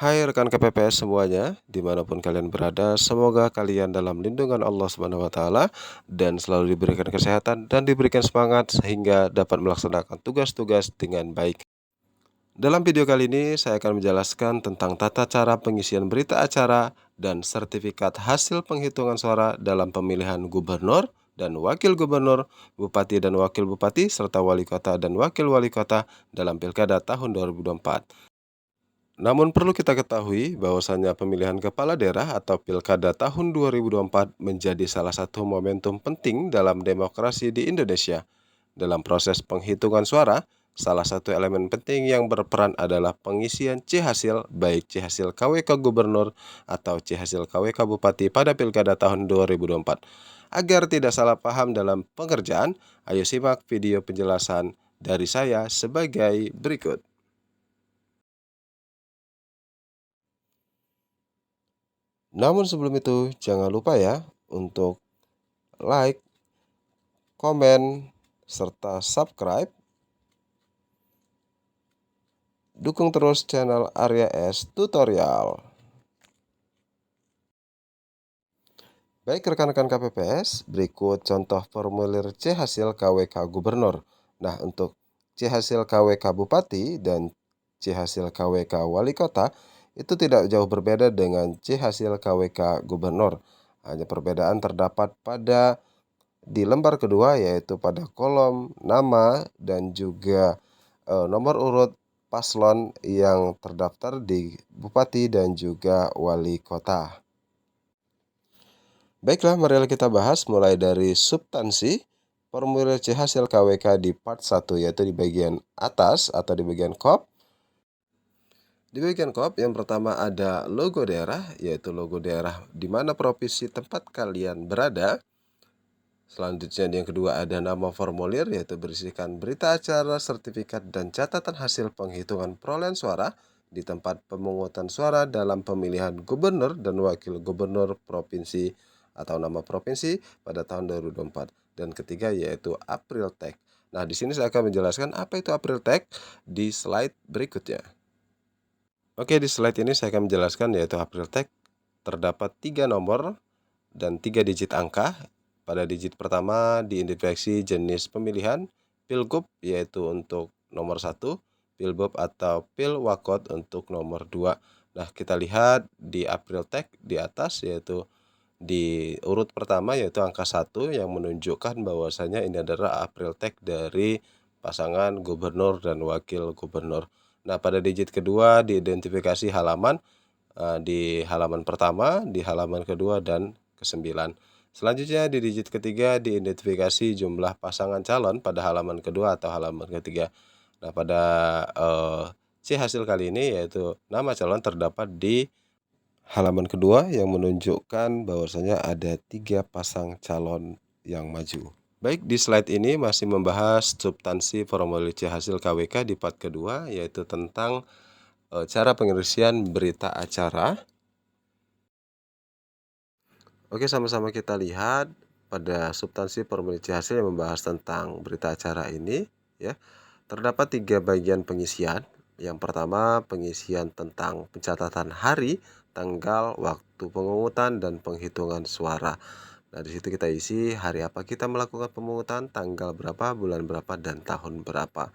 Hai rekan KPPS semuanya, dimanapun kalian berada, semoga kalian dalam lindungan Allah Subhanahu Wa Taala dan selalu diberikan kesehatan dan diberikan semangat sehingga dapat melaksanakan tugas-tugas dengan baik. Dalam video kali ini, saya akan menjelaskan tentang tata cara pengisian berita acara dan sertifikat hasil penghitungan suara dalam pemilihan gubernur dan wakil gubernur, bupati dan wakil bupati, serta wali kota dan wakil wali kota dalam pilkada tahun 2024. Namun perlu kita ketahui bahwasannya pemilihan kepala daerah atau pilkada tahun 2024 menjadi salah satu momentum penting dalam demokrasi di Indonesia. Dalam proses penghitungan suara, salah satu elemen penting yang berperan adalah pengisian C hasil baik C hasil KWK Gubernur atau C hasil KWK Bupati pada pilkada tahun 2024. Agar tidak salah paham dalam pengerjaan, ayo simak video penjelasan dari saya sebagai berikut. Namun sebelum itu, jangan lupa ya untuk like, komen, serta subscribe. Dukung terus channel Arya S Tutorial. Baik rekan-rekan KPPS, berikut contoh formulir C hasil KWK Gubernur. Nah, untuk C hasil KWK Bupati dan C hasil KWK Wali Kota itu tidak jauh berbeda dengan C hasil KWK Gubernur. Hanya perbedaan terdapat pada di lembar kedua yaitu pada kolom nama dan juga nomor urut paslon yang terdaftar di bupati dan juga wali kota. Baiklah, mari kita bahas mulai dari substansi formulir C hasil KWK di part 1 yaitu di bagian atas atau di bagian kop. Di bagian kop yang pertama ada logo daerah yaitu logo daerah di mana provinsi tempat kalian berada. Selanjutnya yang kedua ada nama formulir yaitu berisikan berita acara, sertifikat, dan catatan hasil penghitungan perolehan suara di tempat pemungutan suara dalam pemilihan gubernur dan wakil gubernur provinsi atau nama provinsi pada tahun 2024. Dan ketiga yaitu April Tag. Nah, di sini saya akan menjelaskan apa itu April Tag di slide berikutnya. Oke, di slide ini saya akan menjelaskan yaitu April Tag terdapat 3 nomor dan 3 digit angka. Pada digit pertama diidentifikasi jenis pemilihan, Pilgub yaitu untuk nomor 1, Pilbob atau Pilwakot untuk nomor 2. Nah, kita lihat di April Tag di atas yaitu di urut pertama yaitu angka 1 yang menunjukkan bahwasanya ini adalah April Tag dari pasangan gubernur dan wakil gubernur. Nah, pada digit kedua diidentifikasi halaman di halaman pertama, di halaman kedua, dan ke-9. Selanjutnya di digit ketiga diidentifikasi jumlah pasangan calon pada halaman kedua atau halaman ketiga. Nah, pada C hasil kali ini yaitu nama calon terdapat di halaman kedua yang menunjukkan bahwasanya ada 3 pasang calon yang maju. Baik, di slide ini masih membahas substansi formulir C hasil KWK di part kedua yaitu tentang cara pengisian berita acara. Oke, sama-sama kita lihat pada substansi formulir C hasil yang membahas tentang berita acara ini ya. Terdapat 3 bagian pengisian. Yang pertama, pengisian tentang pencatatan hari, tanggal, waktu pemungutan dan penghitungan suara. Nah, di situ kita isi hari apa kita melakukan pemungutan, tanggal berapa, bulan berapa, dan tahun berapa.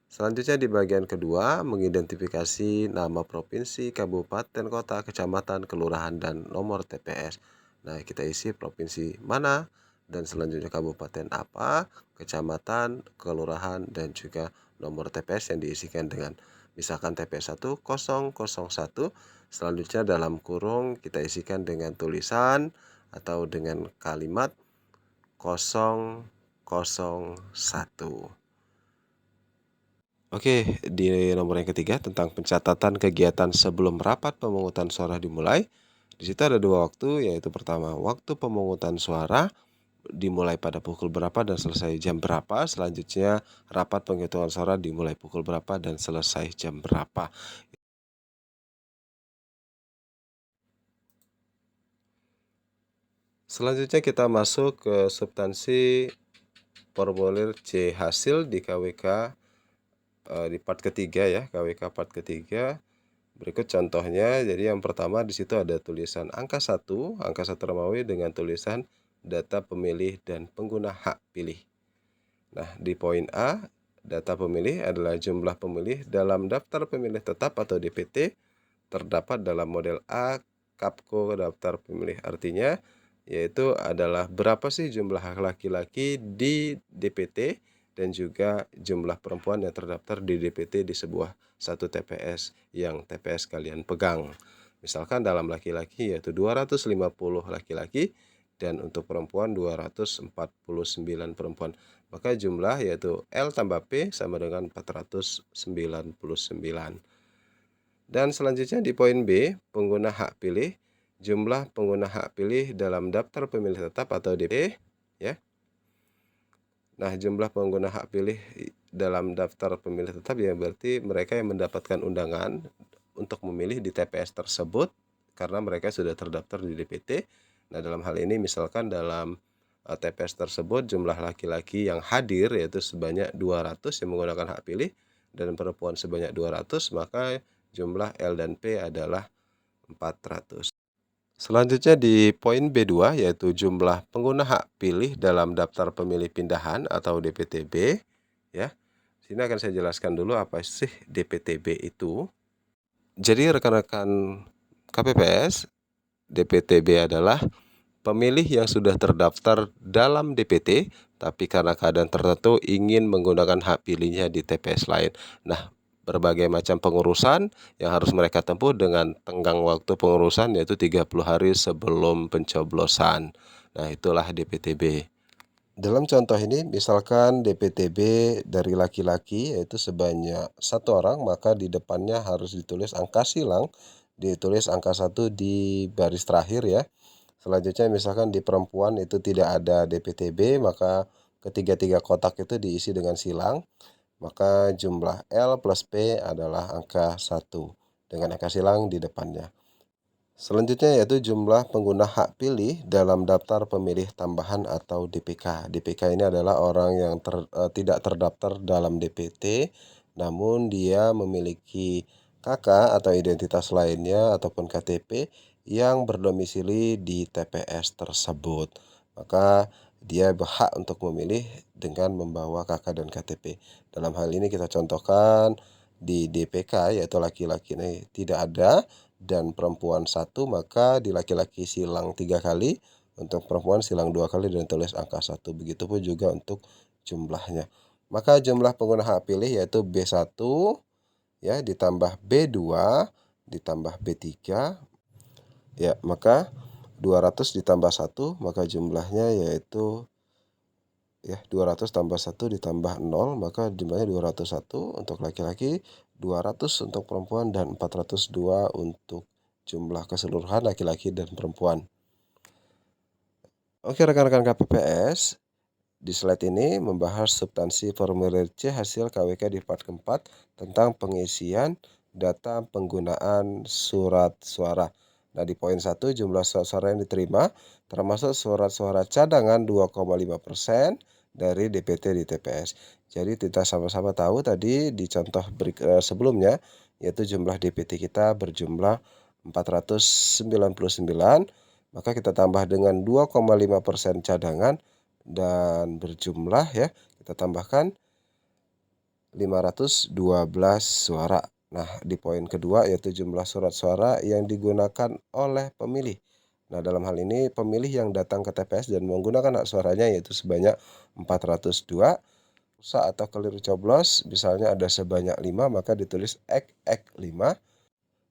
Selanjutnya di bagian kedua, mengidentifikasi nama provinsi, kabupaten, kota, kecamatan, kelurahan, dan nomor TPS. Nah, kita isi provinsi mana, dan selanjutnya kabupaten apa, kecamatan, kelurahan, dan juga nomor TPS yang diisikan dengan misalkan TPS 1001. Selanjutnya dalam kurung kita isikan dengan tulisan atau dengan kalimat 001. Oke, di nomor yang ketiga tentang pencatatan kegiatan sebelum rapat pemungutan suara dimulai. Di situ ada 2 waktu, yaitu pertama waktu pemungutan suara dimulai pada pukul berapa dan selesai jam berapa. Selanjutnya rapat penghitungan suara dimulai pukul berapa dan selesai jam berapa. Selanjutnya kita masuk ke substansi formulir C hasil di KWK di part ketiga ya, KWK part ketiga. Berikut contohnya. Jadi yang pertama di situ ada tulisan angka 1 Romawi dengan tulisan data pemilih dan pengguna hak pilih. Nah, di poin A, data pemilih adalah jumlah pemilih dalam daftar pemilih tetap atau DPT terdapat dalam model A Kapko daftar pemilih. Artinya yaitu adalah berapa sih jumlah laki-laki di DPT dan juga jumlah perempuan yang terdaftar di DPT di sebuah satu TPS yang TPS kalian pegang. Misalkan dalam laki-laki yaitu 250 laki-laki dan untuk perempuan 249 perempuan. Maka jumlah yaitu L tambah P sama dengan 499. Dan selanjutnya di poin B, pengguna hak pilih. Jumlah pengguna hak pilih dalam daftar pemilih tetap atau DPT ya. Nah, jumlah pengguna hak pilih dalam daftar pemilih tetap ya berarti mereka yang mendapatkan undangan untuk memilih di TPS tersebut karena mereka sudah terdaftar di DPT. Nah, dalam hal ini misalkan dalam TPS tersebut jumlah laki-laki yang hadir yaitu sebanyak 200 yang menggunakan hak pilih dan perempuan sebanyak 200, maka jumlah L dan P adalah 400. Selanjutnya di poin B2 yaitu jumlah pengguna hak pilih dalam daftar pemilih pindahan atau DPTB ya. Sini akan saya jelaskan dulu apa sih DPTB itu. Jadi rekan-rekan KPPS, DPTB adalah pemilih yang sudah terdaftar dalam DPT tapi karena keadaan tertentu ingin menggunakan hak pilihnya di TPS lain. Nah, berbagai macam pengurusan yang harus mereka tempuh dengan tenggang waktu pengurusan yaitu 30 hari sebelum pencoblosan. Nah, itulah DPTB. Dalam contoh ini, misalkan DPTB dari laki-laki yaitu sebanyak 1 orang, maka di depannya harus ditulis angka silang, ditulis angka 1 di baris terakhir ya. Selanjutnya misalkan di perempuan itu tidak ada DPTB, maka ketiga-tiga kotak itu diisi dengan silang, maka jumlah L plus P adalah angka 1 dengan angka silang di depannya. Selanjutnya yaitu jumlah pengguna hak pilih dalam daftar pemilih tambahan atau DPK. DPK ini adalah orang yang tidak terdaftar dalam DPT, namun dia memiliki KK atau identitas lainnya ataupun KTP yang berdomisili di TPS tersebut. Maka dia berhak untuk memilih dengan membawa KK dan KTP. Dalam hal ini kita contohkan di DPK yaitu laki-laki ini tidak ada dan perempuan 1, maka di laki-laki silang 3 kali, untuk perempuan silang 2 kali dan tulis angka 1. Begitupun juga untuk jumlahnya. Maka jumlah pengguna hak pilih yaitu B1 ya ditambah B2 ditambah B3 ya, maka 200 ditambah 1 maka jumlahnya yaitu ya 200 tambah 1 ditambah 0 maka jumlahnya 201 untuk laki-laki, 200 untuk perempuan dan 402 untuk jumlah keseluruhan laki-laki dan perempuan. Oke rekan-rekan KPPS, di slide ini membahas substansi formulir C hasil KWK di part keempat tentang pengisian data penggunaan surat suara. Nah, di poin 1 jumlah surat suara yang diterima termasuk surat suara cadangan 2,5% dari DPT di TPS. Jadi kita sama-sama tahu tadi di contoh sebelumnya yaitu jumlah DPT kita berjumlah 499, maka kita tambah dengan 2,5% cadangan dan berjumlah ya kita tambahkan 512 suara. Nah, di poin kedua yaitu jumlah surat suara yang digunakan oleh pemilih. Nah, dalam hal ini pemilih yang datang ke TPS dan menggunakan hak suaranya yaitu sebanyak 402. Rusak atau keliru coblos misalnya ada sebanyak 5 maka ditulis X 5.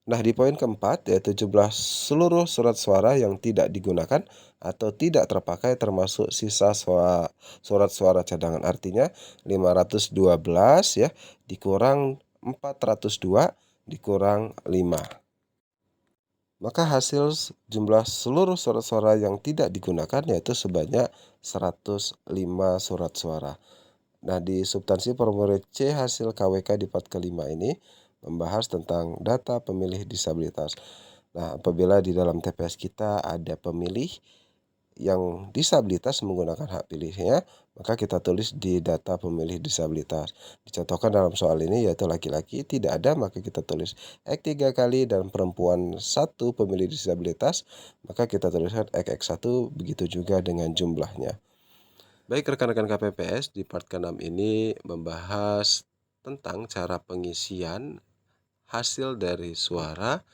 Nah, di poin keempat yaitu jumlah seluruh surat suara yang tidak digunakan atau tidak terpakai termasuk sisa surat suara cadangan. Artinya 512 ya dikurang 402 dikurang 5. Maka hasil jumlah seluruh surat suara yang tidak digunakan yaitu sebanyak 105 surat suara. Nah, di substansi formulir C hasil KWK di part kelima ini membahas tentang data pemilih disabilitas. Nah, apabila di dalam TPS kita ada pemilih yang disabilitas menggunakan hak pilihnya, maka kita tulis di data pemilih disabilitas. Dicontohkan dalam soal ini yaitu laki-laki tidak ada, maka kita tulis X 3 kali, dan perempuan 1 pemilih disabilitas, maka kita tuliskan XX1, begitu juga dengan jumlahnya. Baik rekan-rekan KPPS, di part ke-6 ini membahas tentang cara pengisian hasil dari suara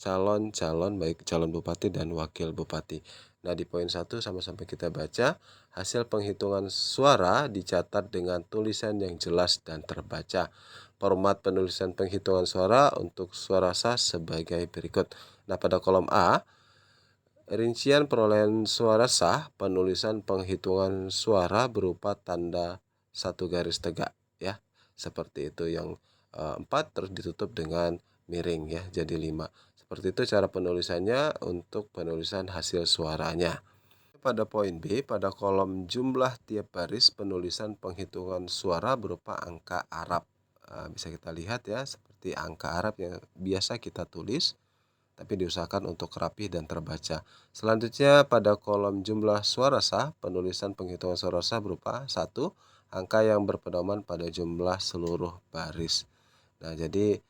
calon-calon, baik calon bupati dan wakil bupati. Nah, di poin 1 sama-sama kita baca, hasil penghitungan suara dicatat dengan tulisan yang jelas dan terbaca. Format penulisan penghitungan suara untuk suara sah sebagai berikut. Nah, pada kolom A, rincian perolehan suara sah, penulisan penghitungan suara berupa tanda satu garis tegak, ya. Seperti itu, yang 4 terus ditutup dengan miring, ya, jadi 5. Seperti itu cara penulisannya untuk penulisan hasil suaranya. Pada poin B, pada kolom jumlah tiap baris, penulisan penghitungan suara berupa angka Arab. Bisa kita lihat ya, seperti angka Arab yang biasa kita tulis, tapi diusahakan untuk rapi dan terbaca. Selanjutnya pada kolom jumlah suara sah, penulisan penghitungan suara sah berupa 1, angka yang berpedoman pada jumlah seluruh baris. Nah, jadi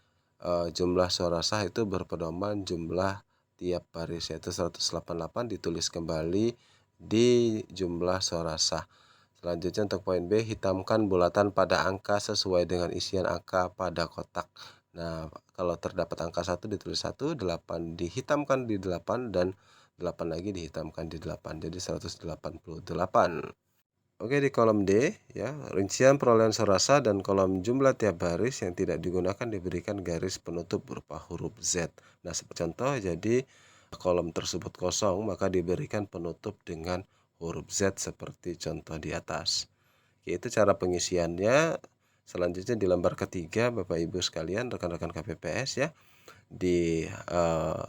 jumlah suara sah itu berpedoman jumlah tiap baris, yaitu 188 ditulis kembali di jumlah suara sah. Selanjutnya untuk poin B, hitamkan bulatan pada angka sesuai dengan isian angka pada kotak. Nah, kalau terdapat angka 1 ditulis 1, 8 dihitamkan di 8, dan 8 lagi dihitamkan di 8, jadi 188. Oke, di kolom D, ya, rincian perolehan suara sah dan kolom jumlah tiap baris yang tidak digunakan diberikan garis penutup berupa huruf Z. Nah, seperti contoh, jadi kolom tersebut kosong, maka diberikan penutup dengan huruf Z seperti contoh di atas. Itu cara pengisiannya. Selanjutnya di lembar ketiga, Bapak Ibu sekalian, rekan-rekan KPPS, ya, di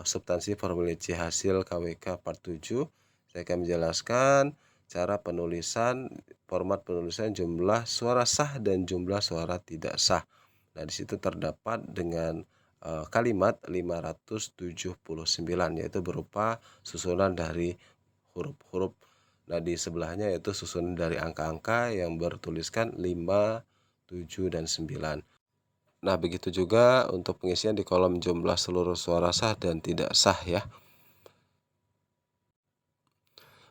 substansi formulir C hasil KWK part 7, saya akan menjelaskan cara penulisan, format penulisan jumlah suara sah dan jumlah suara tidak sah. Nah, di situ terdapat dengan kalimat 579, yaitu berupa susunan dari huruf-huruf. Nah, di sebelahnya yaitu susunan dari angka-angka yang bertuliskan 5, 7, dan 9. Nah, begitu juga untuk pengisian di kolom jumlah seluruh suara sah dan tidak sah, ya.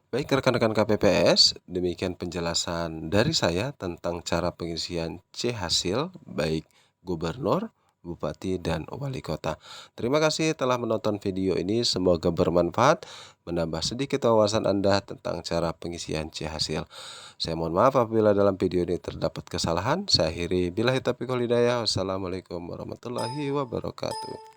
Baik rekan-rekan KPPS, demikian penjelasan dari saya tentang cara pengisian C hasil baik gubernur, bupati, dan wali kota. Terima kasih telah menonton video ini, semoga bermanfaat, menambah sedikit wawasan Anda tentang cara pengisian C hasil. Saya mohon maaf apabila dalam video ini terdapat kesalahan. Saya akhiri, billahi taufiq wal hidayah. Wassalamualaikum warahmatullahi wabarakatuh.